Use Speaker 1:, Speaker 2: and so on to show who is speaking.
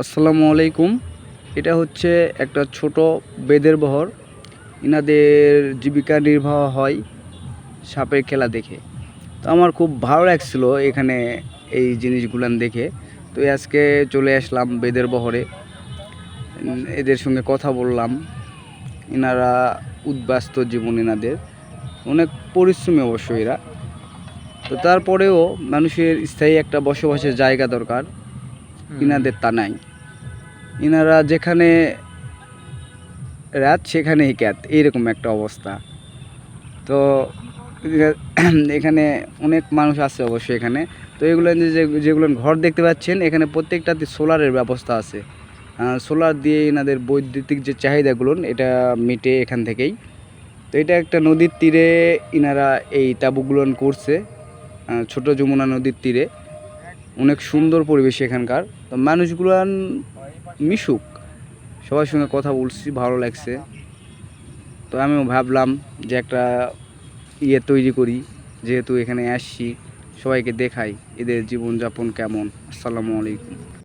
Speaker 1: আসসালামু আলাইকুম। এটা হচ্ছে একটা ছোট বেদের বহর। ইনাদের জীবিকা নির্বাহ হয় সাপের খেলা দেখে। তো আমার খুব ভালো লাগছিল এখানে এই জিনিসগুলান দেখে। তো আজকে চলে আসলাম বেদের বহরে। এদের সঙ্গে কথা বললাম। ইনারা উদ্বাস্তু জীবন এনাদের। অনেক পরিশ্রমী অবশ্য এরা। তো তারপরেও মানুষের স্থায়ী একটা বসবাসের জায়গা দরকার। ইনাদের তা নাই। ইনারা যেখানে রাত সেখানেই ক্যাত, এইরকম একটা অবস্থা। তো এখানে অনেক মানুষ আছে অবশ্যই এখানে। তো এগুলো যেগুলো ঘর দেখতে পাচ্ছেন, এখানে প্রত্যেকটাতে সোলারের ব্যবস্থা আছে। সোলার দিয়ে এনাদের বৈদ্যুতিক যে চাহিদাগুলো এটা মিটে এখান থেকেই। তো এটা একটা নদীর তীরে ইনারা এই তাঁবুগুলোন করছে, ছোট যমুনা নদীর তীরে। অনেক সুন্দর পরিবেশ এখানকার। তো মানুষগুলান মিশুক, সবার সঙ্গে কথা বলছি, ভালো লাগছে। তো আমিও ভাবলাম যে একটা তৈরি করি, যেহেতু এখানে আসছি, সবাইকে দেখাই এদের জীবনযাপন কেমন। আসসালামু আলাইকুম।